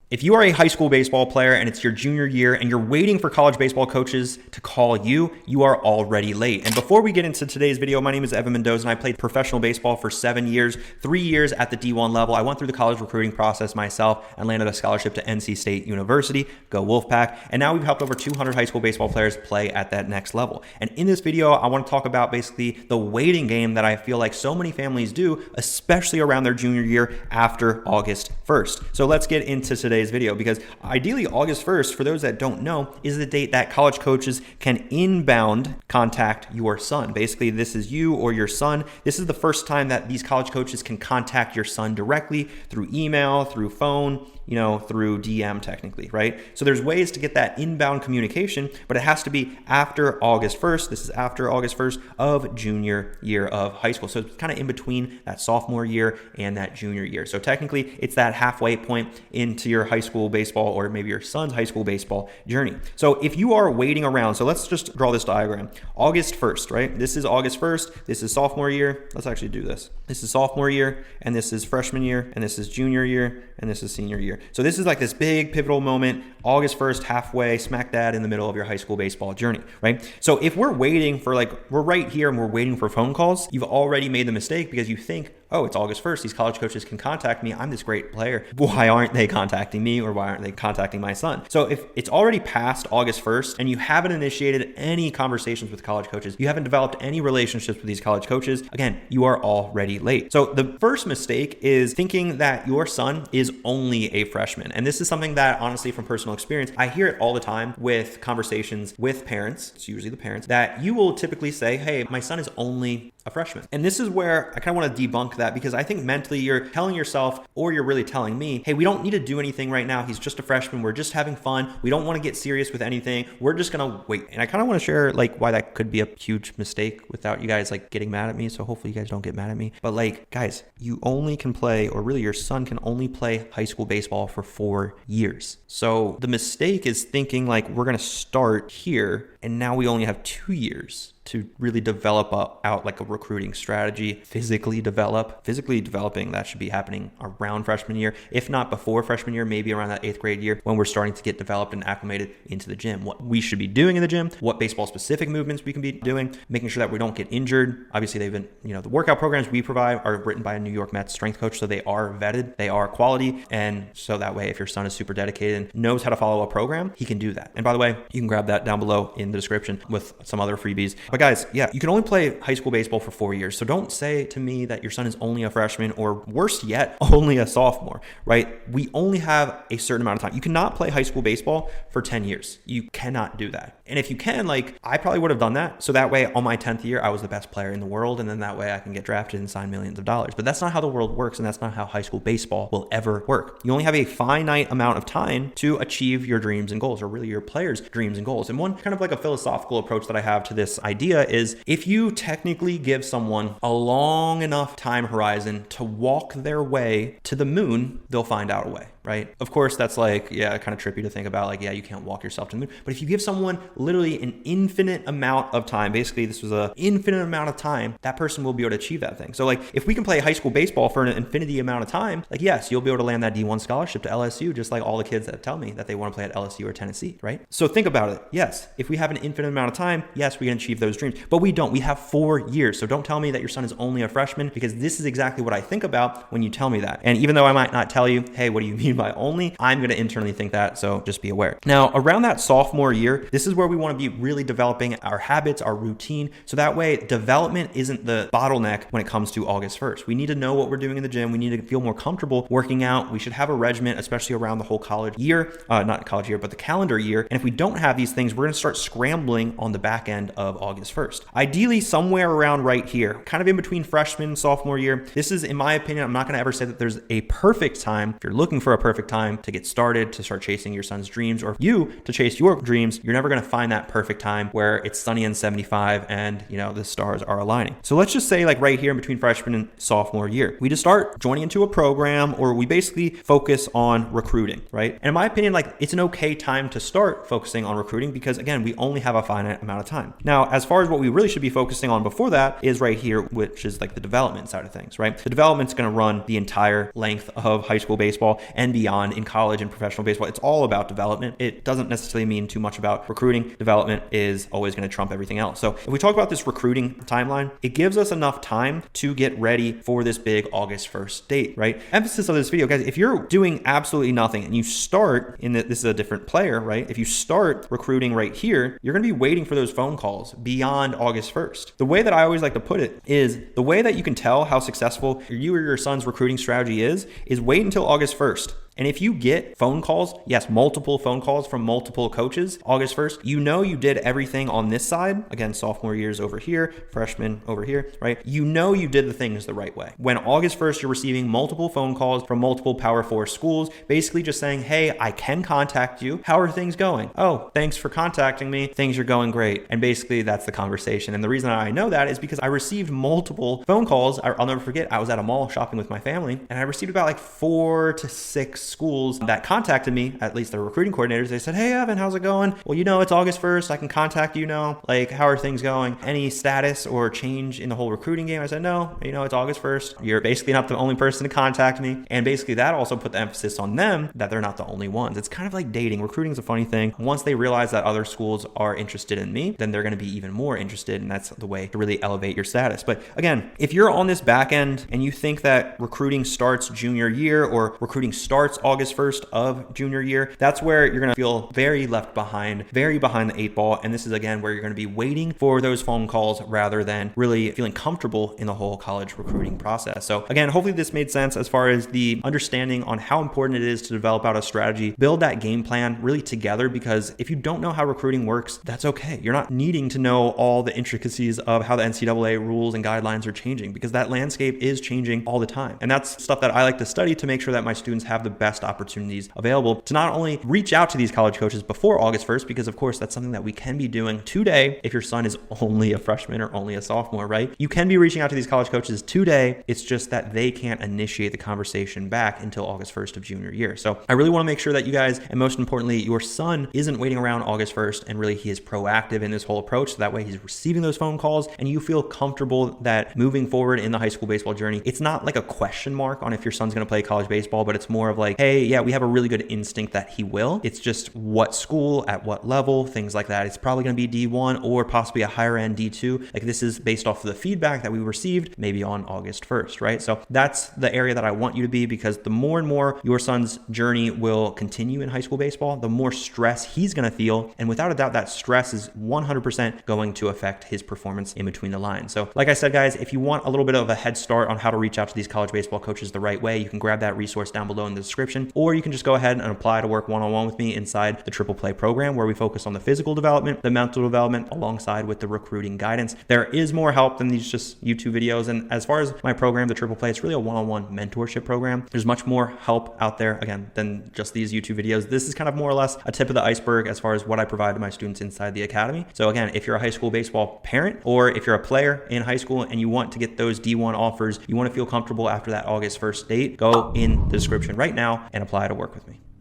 If you are a high school baseball player and it's your junior year and you're waiting for college baseball coaches to call you, you are already late. And before we get into today's video, my name is Evan Mendoza and I played professional baseball for 7 years, 3 years at the D1 level. I went through the college recruiting process myself and landed a scholarship to NC State University, go Wolfpack. And now we've helped over 200 high school baseball players play at that next level. And in this video, I want to talk about basically the waiting game that I feel like so many families do, especially around their junior year after August 1st. So let's get into today's video, because ideally August 1st, for those that don't know, is the date that college coaches can inbound contact your son. Basically, this is you or your son. This is the first time that these college coaches can contact your son directly through email, through phone, through DM technically, right? So there's ways to get that inbound communication, but it has to be after August 1st. This is after August 1st of junior year of high school. So it's kind of in between that sophomore year and that junior year. So technically it's that halfway point into your high school baseball or maybe your son's high school baseball journey. So if you are waiting around, so let's just draw this diagram. August 1st, right? This is August 1st. This is sophomore year. Let's actually do this. This is sophomore year, and this is freshman year, and this is junior year, and this is senior year. So this is like this big pivotal moment, August 1st, halfway, smack dab in the middle of your high school baseball journey, right? So if we're waiting for we're right here and we're waiting for phone calls, you've already made the mistake because you think, oh, it's August 1st. These college coaches can contact me. I'm this great player. Why aren't they contacting me, or why aren't they contacting my son? So if it's already past August 1st and you haven't initiated any conversations with college coaches, you haven't developed any relationships with these college coaches, again, you are already late. So the first mistake is thinking that your son is only a freshman. And this is something that honestly, from personal experience, I hear it all the time with conversations with parents. It's usually the parents that you will typically say, hey, my son is only a freshman. And this is where I kind of want to debunk that, because I think mentally you're telling yourself, or you're really telling me, hey, we don't need to do anything right now. He's just a freshman. We're just having fun. We don't want to get serious with anything. We're just going to wait. And I kind of want to share why that could be a huge mistake without you guys getting mad at me. So hopefully you guys don't get mad at me. But guys, you only can play, or really your son can only play high school baseball for 4 years. So the mistake is thinking we're going to start here and now we only have 2 years to really develop out a recruiting strategy, physically developing. That should be happening around freshman year, if not before freshman year, maybe around that 8th grade year when we're starting to get developed and acclimated into the gym. What we should be doing in the gym, what baseball specific movements we can be doing, making sure that we don't get injured. Obviously they've been, the workout programs we provide are written by a New York Mets strength coach. So they are vetted, they are quality. And so that way, if your son is super dedicated and knows how to follow a program, he can do that. And by the way, you can grab that down below in the description with some other freebies. But guys, yeah, you can only play high school baseball for 4 years. So don't say to me that your son is only a freshman, or worse yet, only a sophomore, right? We only have a certain amount of time. You cannot play high school baseball for 10 years. You cannot do that. And if you can, I probably would have done that. So that way on my 10th year, I was the best player in the world. And then that way I can get drafted and sign millions of dollars. But that's not how the world works. And that's not how high school baseball will ever work. You only have a finite amount of time to achieve your dreams and goals, or really your players' dreams and goals. And one kind of a philosophical approach that I have to this idea is, if you technically give someone a long enough time horizon to walk their way to the moon, they'll find out a way, right? Of course, that's kind of trippy to think about, you can't walk yourself to the moon. But if you give someone literally an infinite amount of time, basically this was an infinite amount of time, that person will be able to achieve that thing. So if we can play high school baseball for an infinity amount of time, yes, you'll be able to land that D1 scholarship to LSU, just like all the kids that tell me that they want to play at LSU or Tennessee, right? So think about it. Yes, if we have an infinite amount of time, yes, we can achieve those dreams, but we don't. We have 4 years. So don't tell me that your son is only a freshman, because this is exactly what I think about when you tell me that. And even though I might not tell you, hey, what do you mean by only? I'm going to internally think that. So just be aware. Now, around that sophomore year, this is where we want to be really developing our habits, our routine. So that way development isn't the bottleneck when it comes to August 1st. We need to know what we're doing in the gym. We need to feel more comfortable working out. We should have a regimen, especially around the whole college year, not college year, but the calendar year. And if we don't have these things, we're going to start scrambling on the back end of August 1st. Ideally, somewhere around right here, kind of in between freshman and sophomore year. This is, in my opinion, I'm not going to ever say that there's a perfect time. If you're looking for a perfect time to get started, to start chasing your son's dreams, or you to chase your dreams, you're never going to find that perfect time where it's sunny and 75 and, the stars are aligning. So let's just say right here in between freshman and sophomore year, we just start joining into a program, or we basically focus on recruiting, right? And in my opinion, it's an okay time to start focusing on recruiting, because again, we only have a finite amount of time. Now, as far as what we really should be focusing on before that is right here, which is the development side of things, right? The development's going to run the entire length of high school baseball. And and beyond in college and professional baseball. It's all about development. It doesn't necessarily mean too much about recruiting. Development is always going to trump everything else. So if we talk about this recruiting timeline, it gives us enough time to get ready for this big August 1st date, right? Emphasis of this video, guys, if you're doing absolutely nothing and you start in this is a different player, right? If you start recruiting right here, you're going to be waiting for those phone calls beyond August 1st. The way that I always like to put it is the way that you can tell how successful you or your son's recruiting strategy is wait until August 1st. And if you get phone calls, yes, multiple phone calls from multiple coaches, August 1st, you know you did everything on this side. Again, sophomore year's over here, freshman over here, right? You know you did the things the right way. When August 1st, you're receiving multiple phone calls from multiple Power 4 schools, basically just saying, hey, I can contact you. How are things going? Oh, thanks for contacting me. Things are going great. And basically that's the conversation. And the reason I know that is because I received multiple phone calls. I'll never forget, I was at a mall shopping with my family and I received about like 4 to 6 schools that contacted me, at least the recruiting coordinators. They said, hey, Evan, how's it going? Well, you know, it's August 1st. I can contact you now. Like, how are things going? Any status or change in the whole recruiting game? I said, no, you know, it's August 1st. You're basically not the only person to contact me. And basically that also put the emphasis on them that they're not the only ones. It's kind of like dating. Recruiting is a funny thing. Once they realize that other schools are interested in me, then they're going to be even more interested. And that's the way to really elevate your status. But again, if you're on this back end and you think that recruiting starts junior year or recruiting starts August 1st of junior year, that's where you're going to feel very left behind, very behind the 8 ball. And this is again where you're going to be waiting for those phone calls rather than really feeling comfortable in the whole college recruiting process. So again, hopefully this made sense as far as the understanding on how important it is to develop out a strategy, build that game plan really together, because if you don't know how recruiting works, that's okay. You're not needing to know all the intricacies of how the NCAA rules and guidelines are changing, because that landscape is changing all the time. And that's stuff that I like to study to make sure that my students have the best opportunities available to not only reach out to these college coaches before August 1st, because of course that's something that we can be doing today if your son is only a freshman or only a sophomore, right? You can be reaching out to these college coaches today. It's just that they can't initiate the conversation back until August 1st of junior year. So I really want to make sure that you guys, and most importantly, your son isn't waiting around August 1st, and really he is proactive in this whole approach. So that way he's receiving those phone calls and you feel comfortable that moving forward in the high school baseball journey, it's not like a question mark on if your son's going to play college baseball, but it's more of like, hey, yeah, we have a really good instinct that he will. It's just what school, at what level, things like that. It's probably going to be D1 or possibly a higher end D2. Like, this is based off of the feedback that we received maybe on August 1st, right? So that's the area that I want you to be, because the more and more your son's journey will continue in high school baseball, the more stress he's going to feel. And without a doubt, that stress is 100% going to affect his performance in between the lines. So like I said, guys, if you want a little bit of a head start on how to reach out to these college baseball coaches the right way, you can grab that resource down below in the description, or you can just go ahead and apply to work one-on-one with me inside the Triple Play program, where we focus on the physical development, the mental development, alongside with the recruiting guidance. There is more help than these just YouTube videos. And as far as my program, the Triple Play, it's really a one-on-one mentorship program. There's much more help out there, again, than just these YouTube videos. This is kind of more or less a tip of the iceberg as far as what I provide to my students inside the academy. So again, if you're a high school baseball parent, or if you're a player in high school and you want to get those D1 offers, you want to feel comfortable after that August 1st date, go in the description right now and apply to work with me.